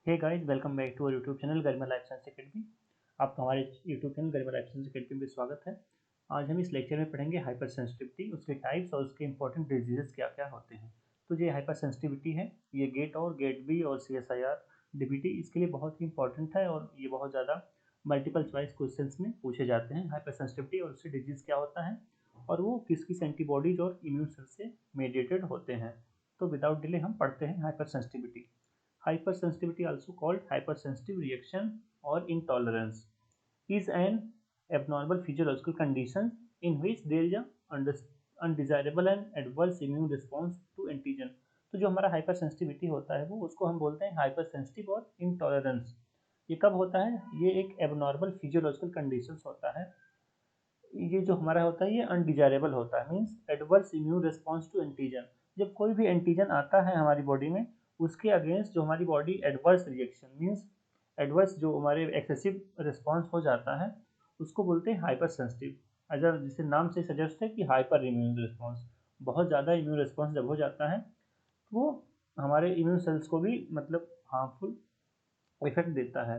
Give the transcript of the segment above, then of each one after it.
Hey guys, welcome back to our YouTube channel Garima life science academy. आपका हमारे YouTube channel Garima life science academy में स्वागत है। आज हम इस लेक्चर में पढ़ेंगे हाइपर सेंसिटिविटी, उसके टाइप्स और उसके इंपॉर्टेंट डिजीजेस क्या क्या होते हैं। तो ये हाइपर सेंसिटिविटी है, ये गेट और गेट बी और CSIR डीबीटी इसके लिए बहुत ही इंपॉर्टेंट है और ये बहुत ज़्यादा मल्टीपल चॉइस क्वेश्चन में पूछे जाते हैं। हाइपर सेंसिटिविटी और उससे डिजीज क्या होता है और वो किस किस एंटीबॉडीज और इम्यून सेल से मेडिएटेड होते हैं। तो विदाउट डिले हम पढ़ते हैं hyper sensitivity. Hypersensitivity, also called hypersensitive reaction or intolerance, is an abnormal physiological condition in which there is a undesirable and adverse immune response to antigen। तो जो हमारा हाइपर सेंसिटिविटी होता है वो उसको हम बोलते हैं हाइपर सेंसिटिव और इंटॉलरेंस। ये कब होता है? ये एक एबनॉर्मल फिजियोलॉजिकल कंडीशंस होता है। ये जो हमारा होता है ये अनडिजायरेबल होता है, means adverse immune response to antigen. जब कोई भी एंटीजन आता है हमारी बॉडी में, उसके अगेंस्ट जो हमारी body adverse reaction means adverse जो हमारे एक्सेसिव रिस्पॉन्स हो जाता है उसको बोलते हैं हाइपर सेंसिटिव। अगर जिसे नाम से सजेस्ट है कि हाइपर इम्यून रिस्पॉन्स, बहुत ज़्यादा इम्यून रिस्पॉन्स जब हो जाता है तो वो हमारे इम्यून सेल्स को भी मतलब हार्मफुल इफेक्ट देता है।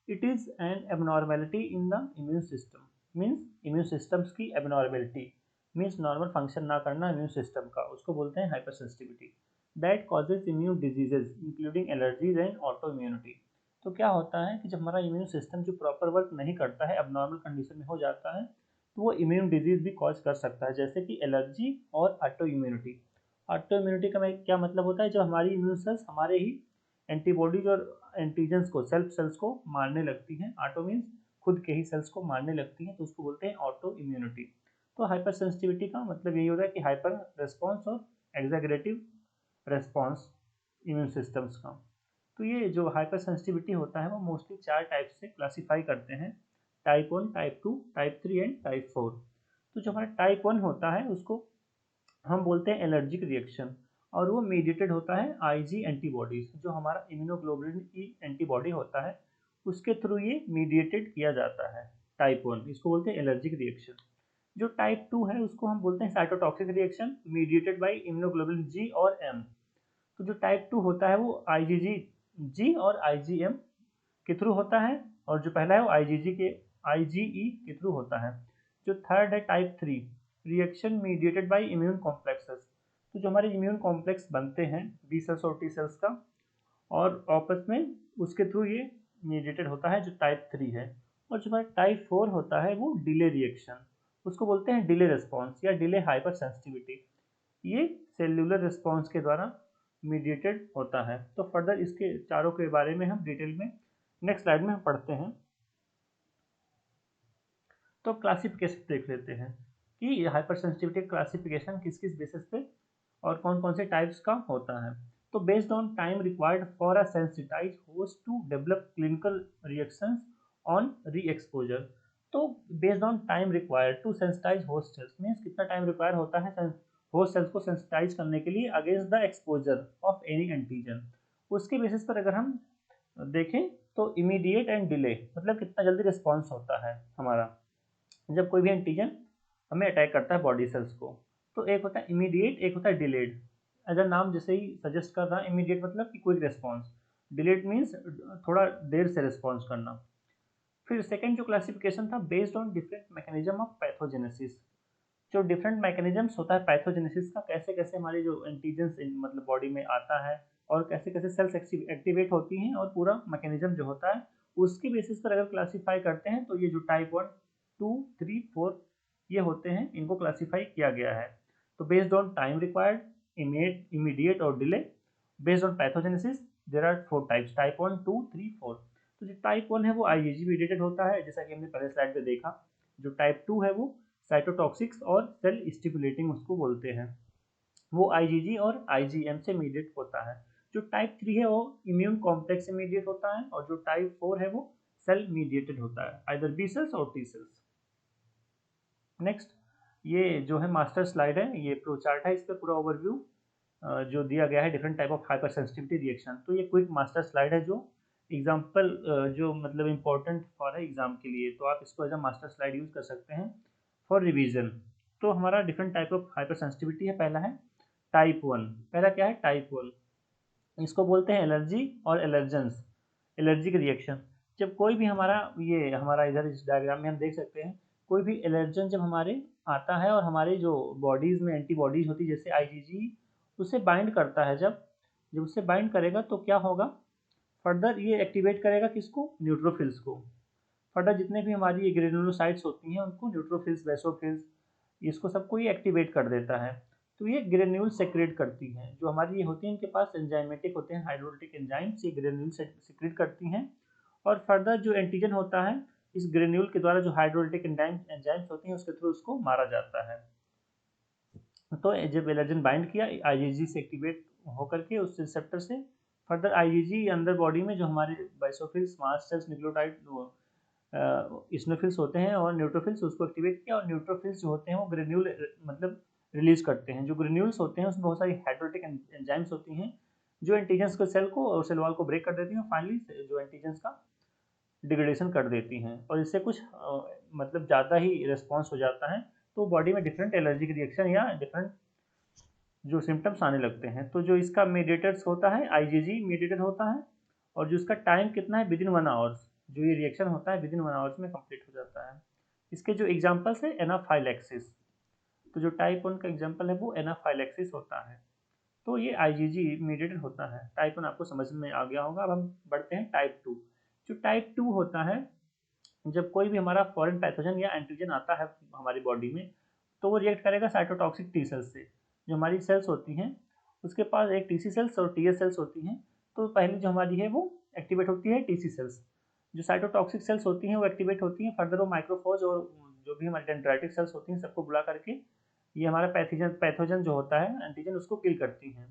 It is an abnormality in the immune system, means immune systems की एबनॉर्मेलिटी, मीन्स नॉर्मल फंक्शन ना करना इम्यून सिस्टम का, उसको बोलते हैं hyper sensitivity. That causes immune diseases including allergies and auto immunity. तो क्या होता है कि जब हमारा इम्यून सिस्टम जो प्रॉपर वर्क नहीं करता है, एबनॉर्मल कंडीशन में हो जाता है, तो वो इम्यून डिजीज भी कॉज कर सकता है, जैसे कि एलर्जी और ऑटो इम्यूनिटी। ऑटो इम्यूनिटी का क्या मतलब होता है? जब हमारी इम्यून सेल्स हमारे ही एंटीबॉडीज और एंटीजन्स को, सेल्फ सेल्स को मारने लगती हैं। ऑटो मीन्स खुद के ही सेल्स को मारने लगती हैं, तो उसको बोलते हैं ऑटो इम्यूनिटी। तो हाइपर सेंसिटिविटी का मतलब यही होता है कि हाइपर रेस्पॉन्स और एग्जैगरेटिव रेस्पॉन्स इम्यून सिस्टम्स का। तो ये जो हाइपर सेंसिटिविटी होता है वो मोस्टली 4 टाइप से क्लासीफाई करते हैं: type 1, type 2, type 3 and type 4। तो जो हमारा टाइप 1 होता है उसको हम बोलते हैं एलर्जिक रिएक्शन, और वो मीडिएटेड होता है आईजी एंटीबॉडीज, जो हमारा इम्यूनोग्लोबुलिन ई एंटीबॉडी होता है उसके थ्रू ये मीडिएटेड किया जाता है। टाइप 1 इसको बोलते हैं एलर्जिक रिएक्शन। जो टाइप 2 है उसको हम बोलते हैं cytotoxic reaction mediated by immunoglobulin G और एम। तो जो टाइप 2 होता है वो आईजीजी जी और आईजीएम के थ्रू होता है, और जो पहला है वो आईजीजी के आईजीई के थ्रू होता है। जो थर्ड है type 3, reaction mediated by immune complexes. तो जो हमारे इम्यून कॉम्प्लेक्स बनते हैं बी सेल्स और टी सेल्स का, और आपस में उसके थ्रू ये मीडिएटेड होता है, जो टाइप 3 है। और जो हमारा टाइप 4 होता है वो डिले रिएक्शन, उसको बोलते हैं डिले रिस्पॉन्स या डिले हाइपर सेंसिटिविटी। ये सेल्यूलर रिस्पॉन्स के द्वारा मीडिएटेड होता है। तो फर्दर इसके चारों के बारे में हम डिटेल में नेक्स्ट स्लाइड में हम पढ़ते हैं। तो क्लासिफिकेशन देख लेते हैं कि हाइपर सेंसिटिविटी क्लासिफिकेशन किस किस बेसिस पे और कौन कौन से टाइप्स का होता है। तो based on time required for a sensitise host to develop clinical reactions on re exposure. तो based on time required to sensitise host cells means कितना टाइम रिक्वायर होता है होस्ट सेल्स को सेंसिटाइज करने के लिए against the exposure of any antigen. उसके basis पर अगर हम देखें तो इमीडिएट एंड डिले मतलब कितना जल्दी रिस्पॉन्स होता है हमारा जब कोई भी एंटीजन हमें अटैक करता है बॉडी सेल्स को। तो एक होता है इमीडिएट, एक होता है डिलेड। अगर नाम जैसे ही सजेस्ट कर रहा है, इमीडिएट मतलब कि क्विक रिस्पॉन्स, डिलेड मीन्स थोड़ा देर से रिस्पॉन्स करना। फिर सेकंड जो क्लासिफिकेशन था based on different mechanism of pathogenesis. जो डिफरेंट मैकेनिज्म्स होता है पैथोजेनेसिस का, कैसे कैसे हमारे जो एंटीजन्स मतलब बॉडी में आता है और कैसे कैसे सेल्स एक्टिवेट होती हैं, और पूरा मैकेनिज्म जो होता है उसके बेसिस पर अगर क्लासीफाई करते हैं तो ये जो टाइप 1, 2, 3, 4 ये होते हैं, इनको क्लासीफाई किया गया है। तो based on time required, immediate और delay, based on pathogenesis there are 4 types: type 1, 2, 3, 4। तो जो टाइप 1 है वो आईजीजी मीडिएटेड होता है, जैसा कि हमने पहले स्लाइड पे देखा। जो टाइप 2 है वो साइटोटॉक्सिक्स और सेल स्टिमुलेटिंग उसको बोलते हैं, वो आईजीजी और आईजीएम से मीडिएट होता है। जो टाइप 3 है वो इम्यून कॉम्प्लेक्स से मीडिएट होता है, और जो टाइप 4 है वो सेल मीडिएटेड होता है, आइदर बी सेल्स और टी सेल्स। नेक्स्ट, ये जो है मास्टर स्लाइड है, ये प्रो चार्ट है, इस पर पूरा ओवरव्यू जो दिया गया है different type of hyper sensitivity reaction. तो ये क्विक मास्टर स्लाइड है जो एग्जाम्पल जो मतलब इम्पोर्टेंट फॉर है एग्जाम के लिए, तो आप इसको as a master slide use कर सकते हैं फॉर रिवीजन। तो हमारा different type of hypersensitivity है। पहला है टाइप 1। पहला क्या है? टाइप 1, इसको बोलते हैं एलर्जी और एलर्जेंस। एलर्जिक रिएक्शन, जब कोई भी हमारा इधर इस डायग्राम में हम देख सकते हैं, कोई भी एलर्जन जब हमारे आता है और हमारे जो बॉडीज़ में एंटीबॉडीज़ होती है जैसे आईजीजी, उसे बाइंड करता है। जब जब उसे बाइंड करेगा तो क्या होगा, फर्दर ये एक्टिवेट करेगा किसको, न्यूट्रोफिल्स को। फर्दर जितने भी हमारी ये ग्रेनुलोसाइट्स होती हैं उनको न्यूट्रोफिल्स, बेसोफिल्स, इसको सबको ये एक्टिवेट कर देता है। तो ये ग्रेन्यूल सेक्रेट करती हैं, जो हमारी ये होती हैं इनके पास एंजाइमेटिक होते हैं, हाइड्रोलिटिक एंजाइम्स, ये ग्रेन्यूल सेक्रेट करती हैं। और फर्दर जो एंटीजन होता है इस ग्रेन्यूल के द्वारा, जो हाइड्रोलिटिक एंजाइम्स होती हैं उसके थ्रू उसको मारा जाता है। तो जब एलर्जन बाइंड किया आईजीजी से एक्टिवेट होकर के उस रिसेप्टर से, फर्दर आईजीजी अंदर बॉडी में जो हमारे बाइसोफिल्स, मास्ट सेल्स, न्यूक्लियोटाइड, इस्नोफिल्स होते हैं और न्यूट्रोफिल्स, उसको एक्टिवेट किया। और न्यूट्रोफिल्स जो होते हैं वो ग्रेन्यूल मतलब रिलीज करते हैं। जो ग्रेन्यूल्स होते हैं उसमें बहुत सारी हाइड्रोटिक एंजाइम्स होती हैं जो एंटीजन्स को सेल को और सेल वॉल को ब्रेक कर देती हैं, फाइनली जो एंटीजन्स का डिग्रेडेशन कर देती हैं। और इससे कुछ मतलब ज़्यादा ही रिस्पॉन्स हो जाता है, तो बॉडी में डिफरेंट एलर्जिक रिएक्शन या डिफरेंट जो सिम्टम्स आने लगते हैं। तो जो इसका मीडिएटर्स होता है आईजीजी मीडिएटर होता है, और जो इसका टाइम कितना है, विद इन 1 आवर्स, जो ये रिएक्शन होता है विद इन 1 आवर्स में कंप्लीट हो जाता है। इसके जो एग्जांपल्स है एनाफाइलैक्सिस, तो जो टाइप 1 का एग्जांपल है वो एनाफाइलैक्सिस होता है। तो ये आईजीजी मीडिएटेड होता है। टाइप 1 आपको समझ में आ गया होगा। अब हम बढ़ते हैं टाइप 2। जो टाइप 2 होता है, जब कोई भी हमारा फॉरेन पैथोजन या एंटीजन आता है हमारी बॉडी में, तो वो रिएक्ट करेगा साइटोटॉक्सिक टी सेल्स से। जो हमारी सेल्स होती हैं उसके पास एक टीसी सेल्स और टीएस सेल्स होती हैं। तो पहली जो हमारी है वो एक्टिवेट होती है टीसी सेल्स। जो साइटोटॉक्सिक सेल्स होती हैं वो एक्टिवेट होती हैं। फर्दर वो माइक्रोफोज और जो भी हमारी डेंड्राइटिक सेल्स होती हैं सबको बुला करके ये हमारा पैथोजन जो होता है एंटीजन उसको किल करती हैं।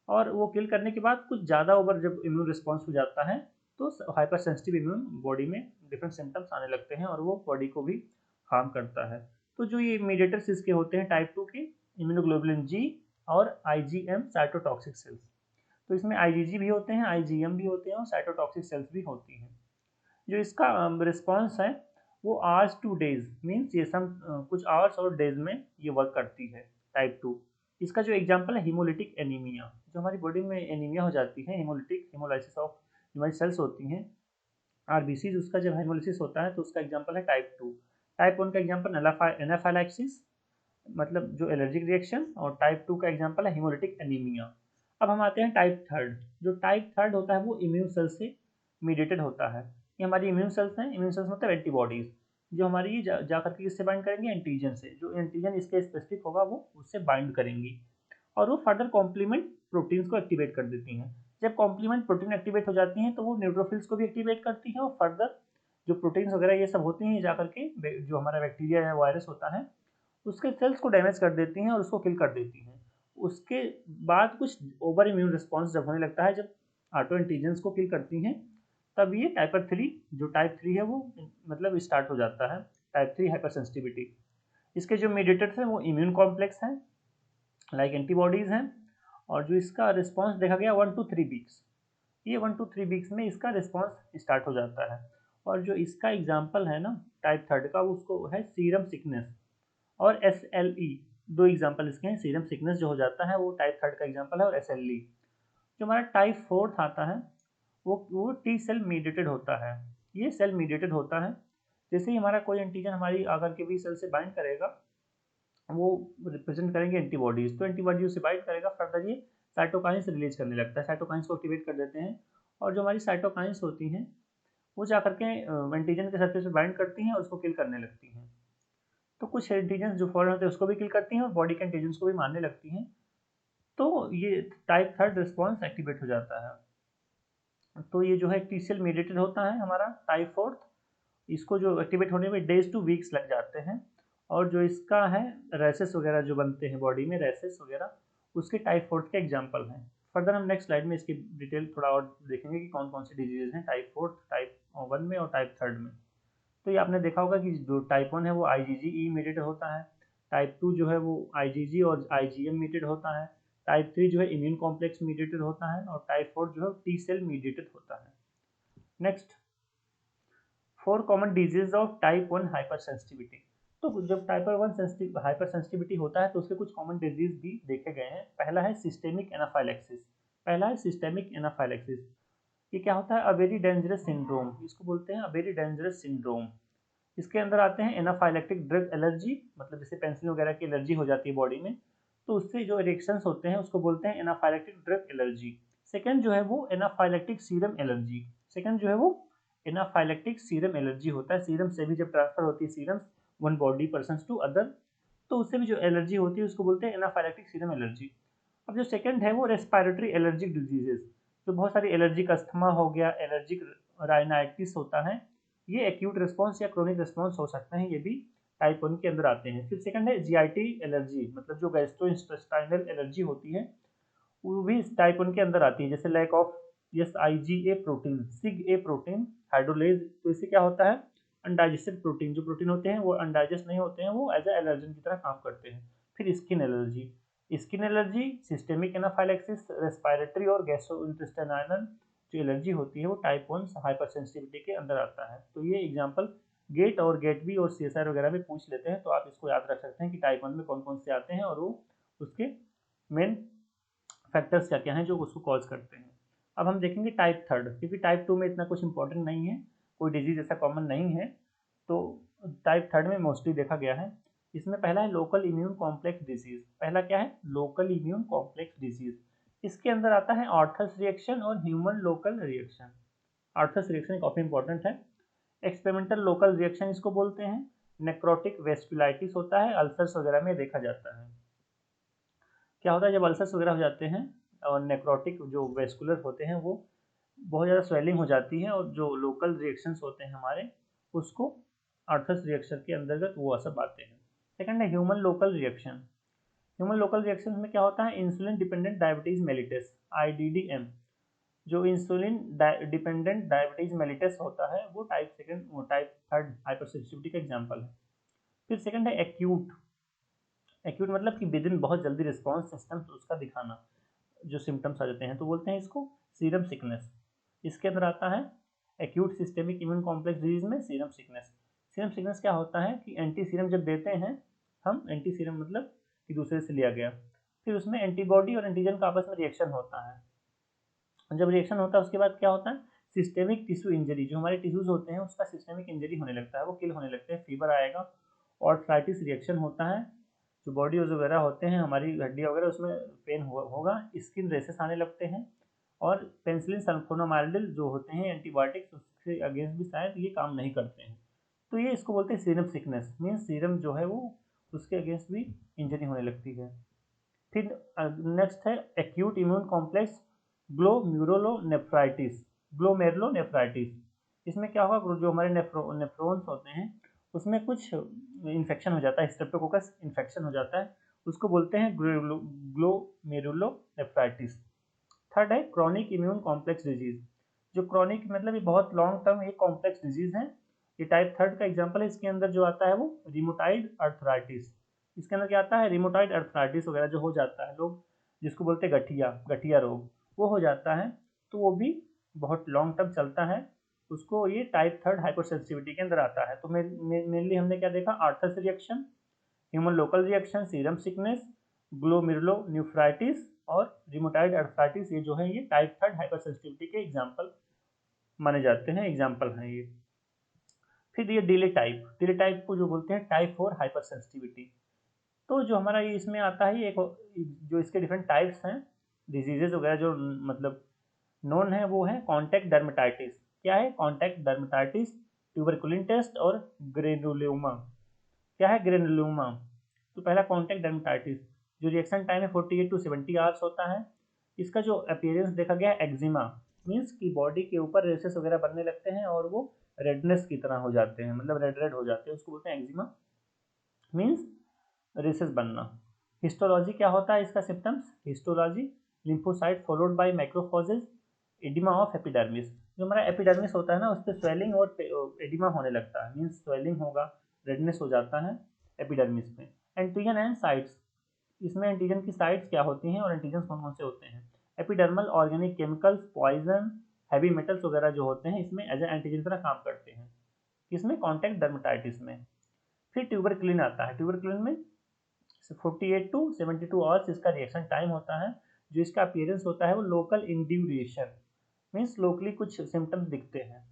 और वो किल करने के बाद कुछ ज़्यादा ओवर जब इम्यून रिस्पॉन्स हो जाता है तो हाइपर सेंसिटिव इम्यून बॉडी में डिफरेंट सिम्टम्स आने लगते हैं और वो बॉडी को भी हार्म करता है। तो जो ये मीडिएटर्स इसके होते हैं टाइप 2 के, इम्यूनोग्लोबुलिन जी और आईजीएम साइटोटॉक्सिक सेल्स। तो इसमें आईजीजी भी होते हैं, आईजीएम भी होते हैं और साइटोटॉक्सिक सेल्स भी होती हैं। जो इसका रिस्पॉन्स है वो आवर्स टू डेज, मीन्स ये कुछ आवर्स और डेज में ये वर्क करती है टाइप 2। इसका जो एग्जांपल है हीमोलिटिक एनीमिया, जो हमारी बॉडी में एनीमिया हो जाती है, हेमोलाइसिस ऑफ हमारी सेल्स होती हैं आरबीसी, उसका जब हेमोलिसिस होता है तो उसका एग्जांपल है टाइप 2। टाइप 1 का एग्जांपल एनाफाइलैक्सिस मतलब जो एलर्जिक रिएक्शन, और टाइप 2 का एग्जांपल है हीमोलिटिक एनीमिया। अब हम आते हैं टाइप 3। जो टाइप 3 होता है वो इम्यून सेल से मीडिएटेड होता है। ये हमारी इम्यून सेल्स हैं, इम्यून सेल्स मतलब एंटीबॉडीज, जो हमारी ये जा करके किससे बाइंड करेंगे, एंटीजन से। जो एंटीजन इसके स्पेसिफिक होगा वो उससे बाइंड करेंगी और वो फर्दर कॉम्प्लीमेंट प्रोटीन्स को एक्टिवेट कर देती हैं। जब कॉम्प्लीमेंट प्रोटीन एक्टिवेट हो जाती हैं तो वो न्यूट्रोफिल्स को भी एक्टिवेट करती हैं और फर्दर जो प्रोटीन्स वगैरह ये सब होती हैं जा करके जो हमारा बैक्टीरिया या वायरस होता है उसके सेल्स को डैमेज कर देती हैं और उसको किल कर देती हैं। उसके बाद कुछ ओवर इम्यून रिस्पॉन्स जब होने लगता है, जब ऑटो एंटीजन्स को किल करती हैं, तब ये टाइप 3 है वो मतलब स्टार्ट हो जाता है, टाइप 3 हाइपर सेंसिटिविटी। इसके जो मीडिएटर्स हैं वो इम्यून कॉम्प्लेक्स हैं, लाइक एंटीबॉडीज़ हैं। और जो इसका रिस्पॉन्स देखा गया 1 to 3 वीक्स, ये 1 to 3 वीक्स में इसका रिस्पॉन्स स्टार्ट हो जाता है। और जो इसका एग्जाम्पल है ना टाइप 3 का, उसको है सीरम सिकनेस और SLE। दो एग्जाम्पल इसके हैं। सीरम सिकनेस जो हो जाता है वो टाइप 3 का एग्जाम्पल है, और SLE जो हमारा टाइप 4 आता है वो टी सेल मीडिएटेड होता है। ये सेल मीडिएटेड होता है। जैसे ही हमारा कोई एंटीजन हमारी आकर के भी सेल से बाइंड करेगा, वो रिप्रेजेंट करेंगे एंटीबॉडीज, तो एंटीबॉडीज से बाइंड करेगा, फर्दर ये साइटोकाइंस रिलीज करने लगता है, साइटोकाइंस को एक्टिवेट कर देते हैं। और जो हमारी साइटोकाइंस होती हैं वो जाकर के एंटीजन के सरफेस पे बाइंड करती हैं और उसको किल करने लगती हैं। तो कुछ एंटीजन्स जो फॉरेन होते हैं उसको भी किल करती हैं और बॉडी के एंटीजन्स को भी मारने लगती हैं। तो ये टाइप 3 रिस्पॉन्स एक्टिवेट हो जाता है। तो ये जो है टी सेल मीडिएटेड होता है हमारा टाइप 4। इसको जो एक्टिवेट होने में डेज टू वीक्स लग जाते हैं। और जो इसका है रैसेस वगैरह जो बनते हैं बॉडी में, रैसेस वगैरह, उसके टाइप 4 के एग्जाम्पल हैं। फर्दर हम नेक्स्ट स्लाइड में इसकी डिटेल थोड़ा और देखेंगे कि कौन कौन सी डिजीज़ हैं टाइप 4, टाइप 1 में और टाइप 3 में। तो ये आपने देखा होगा कि जो टाइप 1 है वो IgG मीडिएटेड होता है, टाइप 2 जो है वो IgG और IgM मीडिएटेड होता है, टाइप 3 जो है इम्यून कॉम्प्लेक्स मीडिएटेड होता है, और टाइप 4 जो है टी सेल मीडिएटेड होता है। Next, 4 common disease of type 1 hyper sensitivity. तो जब टाइप 1 हाइपर सेंसिटिविटी होता है तो उसके कुछ कॉमन डिजीज भी देखे गए हैं। पहला है सिस्टेमिक एनाफाइलैक्सिस। ये क्या होता है, अ वेरी डेंजरस सिंड्रोम, इसको बोलते हैं अ वेरी डेंजरस सिंड्रोम। इसके अंदर आते हैं एनाफाइलेक्टिक ड्रग एलर्जी, मतलब जैसे पेंसिल वगैरह की एलर्जी हो जाती है बॉडी में, तो उससे जो रिएक्शंस होते हैं उसको बोलते हैं एनाफाइलेक्टिक ड्रग एलर्जी। सेकंड जो है वो एनाफाइलेक्टिक सीरम एलर्जी। सेकंड जो है वो एनाफाइलेक्टिक सीरम एलर्जी होता है, सीरम से भी जब ट्रांसफर होती है serum one body person to other, तो उससे भी जो एलर्जी होती है उसको बोलते हैं एनाफाइलेक्टिक सीरम एलर्जी। अब जो सेकंड है वो रेस्पिरेटरी एलर्जिक डिजीजेस, जो बहुत सारी एलर्जिक अस्थमा हो गया, एलर्जिक राइनाइटिस होता है, ये एक्यूट रिस्पॉन्स या क्रोनिक रिस्पॉन्स हो सकते हैं, ये भी टाइप 1 के अंदर आते हैं। फिर सेकंड है जीआईटी एलर्जी, मतलब जो गैस्ट्रोइंटेस्टाइनल एलर्जी होती है वो भी टाइप 1 के अंदर आती है, जैसे lack of S IgA protein, sig A protein hydrolase, तो इससे क्या होता है, अनडाइजेस्टेड प्रोटीन, जो प्रोटीन होते हैं वो अनडाइजेस्ट नहीं होते हैं, वो एज ए एलर्जन की तरह काम करते हैं। फिर skin allergy, skin allergy, systemic anaphylaxis, respiratory और गैस्ट्रोइंटेस्टाइनल जो एलर्जी होती है वो टाइप 1 हाइपर सेंसिटिविटी के अंदर आता है। तो ये एग्जांपल गेट और गेट बी और सीएसआर वगैरह में पूछ लेते हैं, तो आप इसको याद रख सकते हैं कि टाइप 1 में कौन कौन से आते हैं और वो उसके मेन फैक्टर्स क्या क्या हैं जो उसको कॉज करते हैं। अब हम देखेंगे टाइप थर्ड, क्योंकि टाइप 2 में इतना कुछ इंपॉर्टेंट नहीं है, कोई डिजीज ऐसा कॉमन नहीं है, तो टाइप थर्ड में मोस्टली देखा गया है। इसमें पहला है लोकल इम्यून कॉम्प्लेक्स डिजीज। पहला क्या है, लोकल इम्यून कॉम्प्लेक्स डिजीज। इसके अंदर आता है ऑर्थस रिएक्शन और ह्यूमन लोकल रिएक्शन। ऑर्थस रिएक्शन काफी इंपॉर्टेंट है। एक्सपेरिमेंटल लोकल रिएक्शन इसको बोलते हैं। नेक्रोटिक वेस्कुलाइटिस होता है, अल्सर्स वगैरह में देखा जाता है। क्या होता है जब अल्सर्स वगैरह हो जाते हैं और नेक्रोटिक जो वेस्कुलर होते हैं वो बहुत ज़्यादा स्वेलिंग हो जाती है, और जो लोकल रिएक्शंस होते हैं हमारे उसको आर्थस रिएक्शन के अंतर्गत वो सब आते हैं। सेकंड है human local reaction. Human local reaction में क्या होता है, insulin dependent diabetes mellitus, IDDM, जो इंसुलिन डिपेंडेंट डायबिटीज मेलिटस होता है वो टाइप थर्ड हाइपरसेंसिटिविटी का एग्जांपल है। फिर सेकंड है एक्यूट। एक्यूट मतलब कि विद इन बहुत जल्दी रिस्पॉन्स सिस्टम उसका दिखाना, जो सिम्टम्स आ जाते हैं तो बोलते हैं इसको सीरम सिकनेस। इसके अंदर आता है acute systemic immune complex disease में सीरम सिकनेस। सीरम सिकनेस क्या होता है कि एंटी सीरम जब देते हैं हम, एंटी सीरम मतलब कि दूसरे से लिया गया, फिर उसमें एंटीबॉडी और एंटीजन का आपस में रिएक्शन होता है, जब रिएक्शन होता है उसके बाद क्या होता है, सिस्टेमिक टिश्यू इंजरी, जो हमारे टिश्यूज होते हैं उसका सिस्टेमिक इंजरी होने लगता है, वो किल होने लगते हैं, फीवर आएगा, और आर्थराइटिस रिएक्शन होता है, जो बॉडी वगैरह होते हैं हमारी हड्डियाँ वगैरह उसमें पेन होगा, स्किन रेसेस आने लगते हैं, और पेंसिलिन सल्फोनामाइडिल जो होते हैं एंटीबायोटिक्स उसके अगेंस्ट भी शायद ये काम नहीं करते हैं, तो ये इसको बोलते हैं सीरम सिकनेस, मीन्स सीरम जो है वो उसके अगेंस्ट भी इंजरी होने लगती है। फिर नेक्स्ट है acute immune complex glomerulonephritis. Glomerulonephritis, इसमें क्या होगा, जो हमारे नेफ्रॉन्स होते हैं उसमें कुछ इन्फेक्शन हो जाता है, स्ट्रेप्टोकोकस इन्फेक्शन हो जाता है, उसको बोलते हैं ग्लोमेरुलोनेफ्राइटिस। थर्ड है क्रॉनिक इम्यून कॉम्प्लेक्स डिजीज। जो क्रॉनिक मतलब ये बहुत लॉन्ग टर्म ये कॉम्प्लेक्स डिजीज है, ये टाइप थर्ड का एग्जांपल है। इसके अंदर जो आता है वो रिमोटाइड अर्थराइटिस। इसके अंदर क्या आता है, रिमोटाइड अर्थराइटिस वगैरह जो हो जाता है, लोग जिसको बोलते हैं गठिया, गठिया रोग, वो हो जाता है, तो वो भी बहुत लॉन्ग टर्म चलता है, उसको ये टाइप थर्ड हाइपरसेंसिटिविटी के अंदर आता है। तो मेनली हमने क्या देखा, Arthus reaction, human local reaction, serum sickness, glomerulonephritis और रिमोटाइड अर्थराइटिस, ये जो है ये टाइप थर्ड हाइपरसेंसिटिविटी के एग्जांपल माने जाते हैं, एग्जांपल हैं ये। फिर ये डिले टाइप को जो बोलते हैं टाइप 4 हाइपरसेंसिटिविटी। तो जो हमारा ये इसमें आता है ये जो इसके डिफरेंट टाइप्स हैं डिजीजेज वगैरह जो मतलब नोन है, वो है कॉन्टैक्ट डर्मेटाइटिस। क्या है, कॉन्टैक्ट डर्मेटाइटिस, ट्यूबरकुलिन टेस्ट और ग्रेनुलोमा। क्या है ग्रेनुलोमा, तो पहला कॉन्टैक्ट डर्मेटाइटिस, जो रिएक्शन टाइम है 48 टू 70 आवर्स होता है। इसका जो अपीयरेंस देखा गया है एक्जिमा, मीन्स कि बॉडी के ऊपर रेसेस वगैरह बनने लगते हैं और वो रेडनेस की तरह हो जाते हैं, मतलब रेड रेड हो जाते हैं, उसको बोलते हैं एक्जिमा, मीन्स रेसेस बनना। हिस्टोलॉजी क्या होता है इसका symptoms, histology lymphocyte followed by macrophages, oedema of epidermis. जो हमारा एपिडर्मिस होता है ना उस पर स्वेलिंग और एडिमा होने लगता है, मीन्स स्वेलिंग होगा, रेडनेस हो जाता है एपिडर्मिस में। एंटीजन एंड साइट्स, इसमें एंटीजन की साइट्स क्या होती हैं और एंटीजन कौन कौन से होते हैं। Epidermal organic chemicals, poison, heavy metals वगैरह जो होते हैं इसमें एज ए एंटीजन तरह काम करते हैं, इसमें कॉन्टैक्ट डर्मेटाइटिस में। फिर ट्यूबरक्लिन आता है, ट्यूबरक्लिन में 48 टू 72 आवर्स इसका रिएक्शन टाइम होता है। जो इसका अपीयरेंस होता है वो लोकल इंड्यूरेशन, मीन्स लोकली कुछ सिम्टम्स दिखते हैं।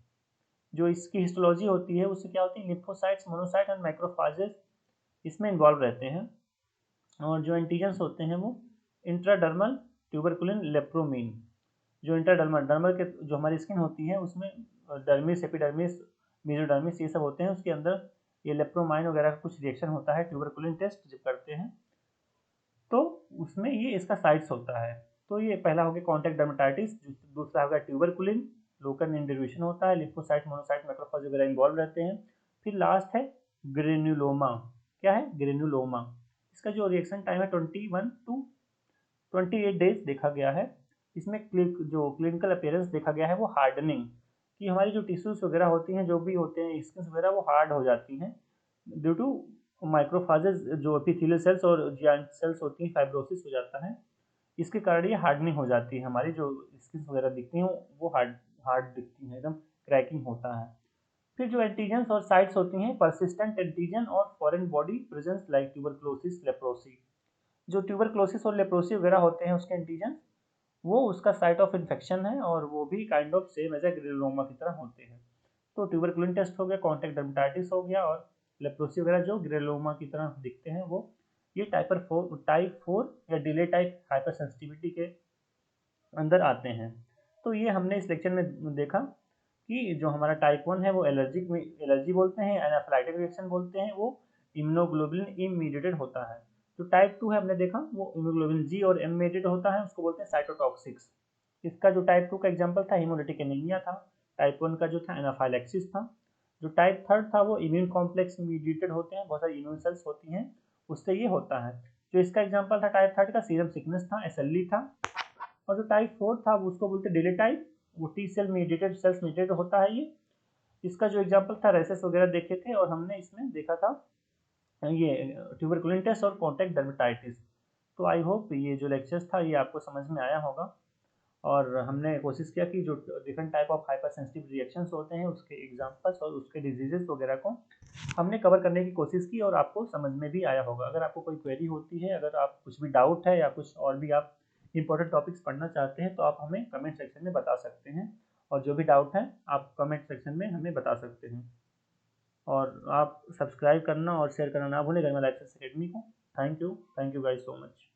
जो इसकी हिस्टोलॉजी होती है उससे क्या होती है, लिम्फोसाइट्स, मोनोसाइट एंड मैक्रोफाजेस इसमें इन्वॉल्व रहते हैं। और जो एंटीजेंस होते हैं वो इंट्राडर्मल ट्यूबरकुलिन लेप्रोमीन। जो इंट्राडर्मल डर्मल के जो हमारी स्किन होती है उसमें डर्मिस, एपिडर्मिस, मेसोडर्मिस ये सब होते हैं, उसके अंदर ये लेप्रोमाइन वगैरह का कुछ रिएक्शन होता है। ट्यूबरकुलिन टेस्ट जब करते हैं तो उसमें ये इसका साइट्स होता है। तो ये पहला हो गया कॉन्टैक्ट डर्मेटाइटिस, दूसरा हो गया ट्यूबरकुलिन, लोकल इंडिविजुएशन होता है, लिम्फोसाइट, मोनोसाइट, मैक्रोफेज वगैरह इन्वॉल्व रहते हैं। फिर लास्ट है ग्रेन्युलोमा। क्या है? ग्रेन्युलोमा। इसका जो रिएक्शन टाइम है 21 टू 28 डेज देखा गया है। इसमें जो क्लिनिकल अपीयरेंस देखा गया है वो हार्डनिंग, कि हमारी जो टिश्यूज वगैरह होती हैं, जो भी होते हैं स्किन वगैरह, वो हार्ड हो जाती हैं ड्यू टू माइक्रोफाजेज, जो एपिथेलियल सेल्स और जियांट सेल्स होती हैं, फाइब्रोसिस हो जाता है। इसके कारण ये हार्डनिंग हो जाती है, हमारी जो स्किन वगैरह दिखती हैं वो हार्ड हार्ड दिखती हैं, एकदम क्रैकिंग होता है। फिर जो एंटीजेंस और साइट्स होती हैं, परसिस्टेंट एंटीजन और foreign body presence like tuberculosis, leprosy. जो ट्यूबरक्लोसिस और लेप्रोसी वगैरह होते हैं उसके एंटीजन, वो उसका साइट ऑफ इन्फेक्शन है और वो भी kind of same as a granuloma की तरह होते हैं। तो ट्यूबरकुलिन टेस्ट हो गया, कॉन्टैक्ट डर्मेटाइटिस हो गया, और लेप्रोसी वगैरह जो ग्रेनुलोमा की तरह दिखते हैं वो ये टाइप 4 या डिले टाइप हाइपर सेंसिटिविटी के अंदर आते हैं। तो ये हमने इस लेक्चर में देखा कि जो हमारा टाइप 1 है वो एलर्जिक में एलर्जी बोलते हैं, एनाफिलाइटिक रिएक्शन बोलते हैं, वो इम्यूनोग्लोबुलिन इमीडिएटेड होता है। जो टाइप 2 है हमने देखा वो इम्यूनोग्लोबुलिन जी और एम मीडिएटेड होता है, उसको बोलते हैं साइटोटॉक्सिक्स। इसका जो टाइप 2 का एग्जांपल था हेमोलिटिक एनीमिया था। टाइप 1 का जो था एनाफाइलैक्सिस था। जो टाइप 3 था वो इम्यून कॉम्प्लेक्स मीडिएटेड होते हैं, बहुत सारी इम्यून सेल्स होती हैं, उससे ये होता है। जो इसका एग्जांपल था टाइप 3 का सीरम सिकनेस था, एसएलई था। और जो टाइप 4 था वो उसको बोलते डिले टाइप, वो T cell mediated, cells mediated होता है ये। इसका जो एग्जांपल था रेसेस वगैरह देखे थे, और हमने इसमें देखा था ये ट्यूबरकुलिन टेस्ट और कॉन्टैक्ट डर्मेटाइटिस। तो आई होप ये जो लेक्चर्स था ये आपको समझ में आया होगा, और हमने कोशिश किया कि जो different type of hyper sensitive reactions होते हैं उसके एग्जांपल्स और उसके डिजीजेस वगैरह को हमने कवर करने की कोशिश की, और आपको समझ में भी आया होगा। अगर आपको कोई क्वेरी होती है, अगर आप कुछ भी डाउट है या कुछ और भी आप इंपॉर्टेंट टॉपिक्स पढ़ना चाहते हैं, तो आप हमें कमेंट सेक्शन में बता सकते हैं, और जो भी डाउट है आप कमेंट सेक्शन में हमें बता सकते हैं। और आप सब्सक्राइब करना और शेयर करना ना भूलें गरिमा लाइफ साइंस अकेडमी को। Thank you guys so much.